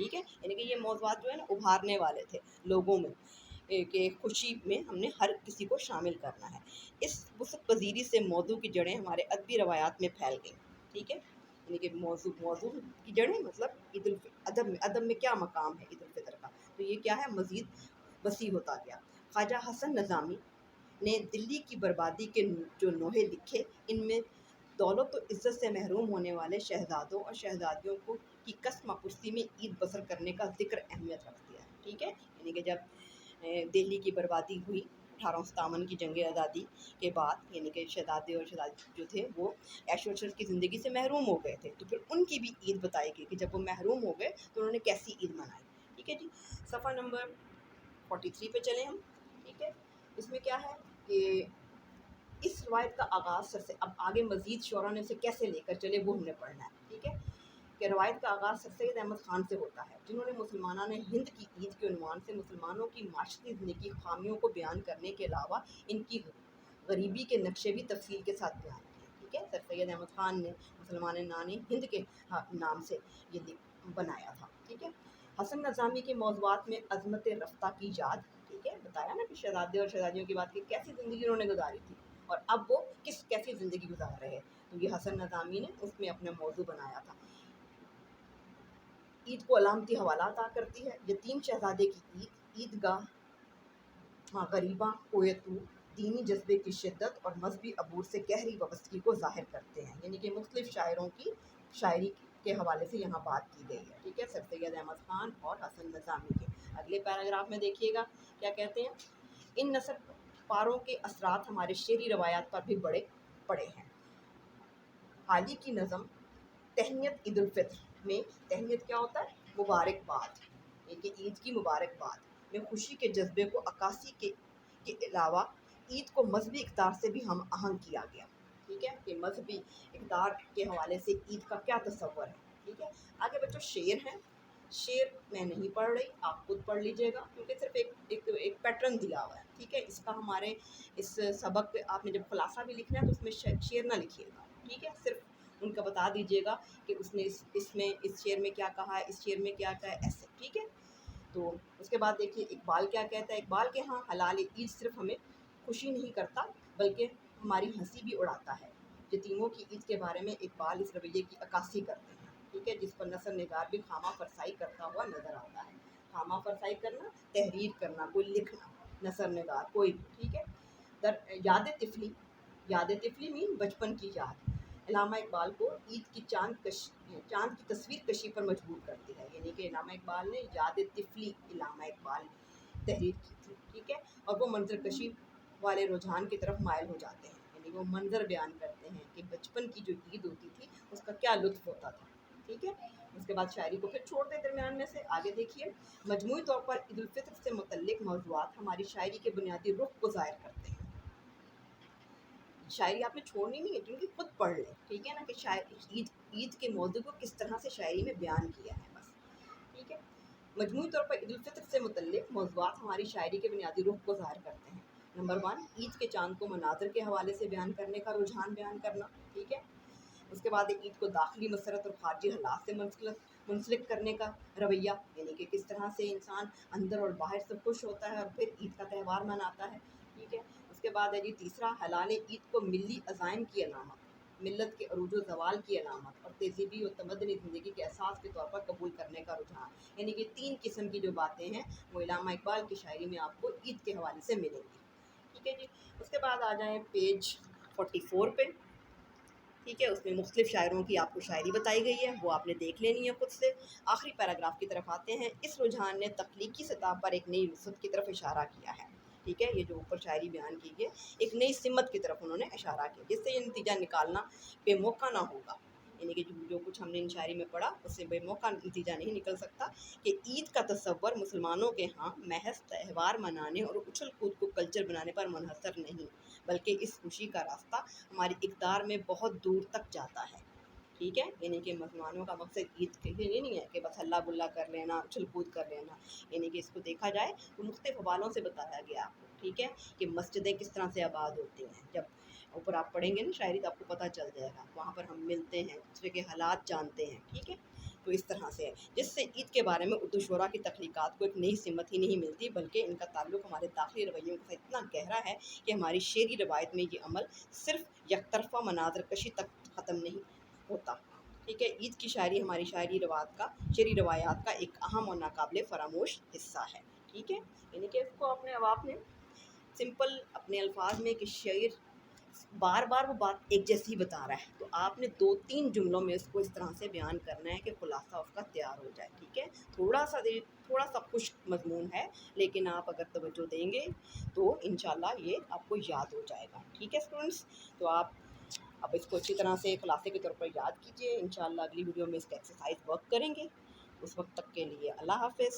ٹھیک ہے، یعنی کہ یہ موضوعات جو ہے نا ابھارنے والے تھے لوگوں میں کہ خوشی میں ہم نے ہر کسی کو شامل کرنا ہے۔ اس وسعت پذیری سے موضوع کی جڑیں ہمارے ادبی روایات میں پھیل گئیں، ٹھیک ہے، یعنی کہ موضوع کی جڑیں مطلب ادب میں کیا مقام ہے عید الفطر کا، تو یہ کیا ہے مزید وسیع ہوتا گیا۔ خواجہ حسن نظامی نے دلی کی بربادی کے جو نوحے لکھے، ان میں دولت و عزت سے محروم ہونے والے شہزادوں اور شہزادیوں کی قسم پرسی میں عید بسر کرنے کا ذکر اہمیت رکھتی ہے، ٹھیک ہے، یعنی کہ جب دہلی کی بربادی ہوئی 1857 کی جنگ آزادی کے بعد، یعنی کہ شہزادے اور شہزادی جو تھے وہ عیش و عشرت کی زندگی سے محروم ہو گئے تھے، تو پھر ان کی بھی عید بتائی گئی کہ جب وہ محروم ہو گئے تو انہوں نے کیسی عید منائی، ٹھیک ہے جی۔ صفحہ نمبر 43 پہ چلیں ہم، ٹھیک ہے، اس میں کیا ہے کہ اس روایت کا آغاز سر سے، اب آگے مزید شعراء نے اسے کیسے لے کر چلے وہ ہم نے پڑھنا ہے، ٹھیک ہے، کہ روایت کا آغاز سر سید احمد خان سے ہوتا ہے، جنہوں نے مسلمانان ہند کی عید کے عنوان سے مسلمانوں کی معاشرتی زندگی کی خامیوں کو بیان کرنے کے علاوہ ان کی غریبی کے نقشے بھی تفصیل کے ساتھ بیان کیے، ٹھیک ہے، سر سید احمد خان نے مسلمان ہند کے نام سے یہ بنایا تھا، ٹھیک ہے۔ حسن نظامی کے موضوعات میں عظمت رفتہ کی یاد، ٹھیک ہے، بتایا نا کہ شہزادے اور شہزادیوں کی بات کی کیسی زندگی انہوں نے گزاری تھی اور اب وہ کیسی زندگی گزار رہے، تو یہ حسن نظامی نے اس میں اپنا موضوع بنایا تھا۔ عید کو علامتی حوالہ عطا کرتی ہے، یتیم شہزادے کی عیدگاہ غریباں کویتو دینی جذبے کی شدت اور مذہبی عبور سے گہری وابستگی کو ظاہر کرتے ہیں، یعنی کہ مختلف شاعروں کی شاعری کے حوالے سے یہاں بات کی گئی ہے، ٹھیک ہے، سر سید احمد خان اور حسن نظامی کے۔ اگلے پیراگراف میں دیکھیے گا کیا کہتے ہیں، ان نثر پاروں کے اثرات ہمارے شعری روایات پر بھی بڑے پڑے ہیں۔ حالی کی نظم تہنیت عید الفطر میں، تہنیت کیا ہوتا ہے مبارکباد، یعنی کہ عید کی مبارکباد میں خوشی کے جذبے کو عکاسی کے علاوہ عید کو مذہبی اقدار سے بھی ہم آہنگ کیا گیا، ٹھیک ہے، کہ مذہبی اقدار کے حوالے سے عید کا کیا تصور ہے، ٹھیک ہے۔ آگے بچوں شعر ہیں، شعر میں نہیں پڑھ رہی، آپ خود پڑھ لیجئے گا کیونکہ صرف ایک پیٹرن دیا ہوا ہے، ٹھیک ہے، اس کا ہمارے اس سبق پہ آپ نے جب خلاصہ بھی لکھنا ہے تو اس میں شعر نہ لکھیے گا، ٹھیک ہے، صرف ان کا بتا دیجیے گا کہ اس نے اس شعر میں کیا کہا ہے، اس شعر میں کیا کہا ہے، ایسے، ٹھیک ہے۔ تو اس کے بعد دیکھیے اقبال کیا کہتا ہے، اقبال کے ہاں حلال عید صرف ہمیں خوشی نہیں کرتا بلکہ ہماری ہنسی بھی اڑاتا ہے۔ یتیموں کی عید کے بارے میں اقبال اس رویے کی عکاسی کرتے ہیں، ٹھیک ہے، جس پر نثر نگار بھی خامہ فرسائی کرتا ہوا نظر آتا ہے۔ خامہ فرسائی کرنا، تحریر کرنا، کوئی لکھنا، نثر نگار کوئی بھی، ٹھیک ہے۔ یاد طفلی مین بچپن کی یاد علامہ اقبال کو عید کی چاند کی تصویر کشی پر مجبور کرتی ہے، یعنی کہ علامہ اقبال نے یاد طفلی علامہ اقبال تحریر کی تھی، ٹھیک ہے، اور وہ منظر کشی والے رجحان کی طرف مائل ہو جاتے ہیں، یعنی وہ منظر بیان کرتے ہیں کہ بچپن کی جو عید ہوتی تھی اس کا کیا لطف ہوتا تھا، ٹھیک ہے۔ اس کے بعد شاعری کو پھر چھوڑ دیں درمیان میں سے، آگے دیکھیے مجموعی طور پر عید الفطر سے متعلق موضوعات ہماری شاعری کے بنیادی رخ کو ظاہر کرتے ہیں۔ شاعری آپ نے چھوڑنی نہیں ہے کیونکہ خود پڑھ لیں، ٹھیک ہے نا، کہ عید کے موضوع کو کس طرح سے شاعری میں بیان کیا ہے بس، ٹھیک ہے۔ مجموعی طور پر عید الفطر سے متعلق موضوعات ہماری شاعری کے بنیادی رخ کو ظاہر کرتے ہیں۔ نمبر 1 عید کے چاند کو مناظر کے حوالے سے بیان کرنے کا رجحان بیان کرنا، ٹھیک ہے۔ اس کے بعد عید کو داخلی مسرت اور خارجی حالات سے منسلک کرنے کا رویہ، یعنی کہ کس طرح سے انسان اندر اور باہر سے خوش ہوتا ہے اور پھر عید کا تہوار مناتا ہے، ٹھیک ہے۔ اس کے بعد ہے جی تیسرا حلال عید کو ملی عزائم کی علامت، ملت کے عروج و زوال کی علامت اور تہذیبی و تمدنی زندگی کے احساس کے طور پر قبول کرنے کا رجحان، یعنی کہ 3 قسم کی جو باتیں ہیں وہ علامہ اقبال کی شاعری میں آپ کو عید کے حوالے سے ملیں گی، ٹھیک ہے جی۔ اس کے بعد آ جائیں پیج 44 پہ، ٹھیک ہے، اس میں مختلف شاعروں کی آپ کو شاعری بتائی گئی ہے، وہ آپ نے دیکھ لینی ہے خود سے۔ آخری پیراگراف کی طرف آتے ہیں، اس رجحان نے تخلیقی سطح پر ایک نئی وسعت کی طرف اشارہ کیا ہے، ٹھیک ہے، یہ جو اوپر شاعری بیان کی ہے ایک نئی سمت کی طرف انہوں نے اشارہ کیا، جس سے یہ نتیجہ نکالنا بے موقع نہ ہوگا، یعنی کہ جو کچھ ہم نے ان شاعری میں پڑھا اس سے بے موقع نتیجہ نہیں نکل سکتا کہ عید کا تصور مسلمانوں کے ہاں محض تہوار منانے اور اچھل کود کو کلچر بنانے پر منحصر نہیں، بلکہ اس خوشی کا راستہ ہماری اقدار میں بہت دور تک جاتا ہے، ٹھیک ہے، یعنی کہ مسلمانوں کا مقصد عید کے لیے نہیں ہے کہ بس ہلا گلا کر لینا، اچھل کود کر لینا، یعنی کہ اس کو دیکھا جائے تو مختلف حوالوں سے بتایا گیا آپ کو، ٹھیک ہے، کہ مسجدیں کس طرح سے آباد ہوتی ہیں، جب اوپر آپ پڑھیں گے نا شاعری تو آپ کو پتہ چل جائے گا، وہاں پر ہم ملتے ہیں، دوسرے کے حالات جانتے ہیں، ٹھیک ہے۔ تو اس طرح سے ہے، جس سے عید کے بارے میں اردو شعراء کی تخلیقات کو ایک نئی سمت ہی نہیں ملتی، بلکہ ان کا تعلق ہمارے داخلی رویوں کے ساتھ اتنا گہرا ہے کہ ہماری شعری روایت میں یہ عمل صرف یک طرفہ مناظر کشی تک ختم نہیں ہوتا۔ ٹھیک ہے، عید کی شاعری ہماری شعری روایات کا ایک اہم اور ناقابل فراموش حصہ ہے۔ ٹھیک ہے، یعنی کہ اس کو اب آپ نے سمپل اپنے الفاظ میں کہ شعر بار بار وہ بات ایک جیسی بتا رہا ہے، تو آپ نے 2-3 جملوں میں اس کو اس طرح سے بیان کرنا ہے کہ خلاصہ اس کا تیار ہو جائے۔ ٹھیک ہے، تھوڑا سا خشک مضمون ہے، لیکن آپ اگر توجہ دیں گے تو انشاءاللہ یہ آپ کو یاد ہو جائے گا۔ ٹھیک ہے اسٹوڈنٹس، تو آپ اب اس کو اچھی طرح سے خلاصے کے طور پر یاد کیجیے۔ انشاءاللہ اگلی ویڈیو میں اس کا ایکسرسائز ورک کریں گے۔ اس وقت تک کے لیے اللہ حافظ۔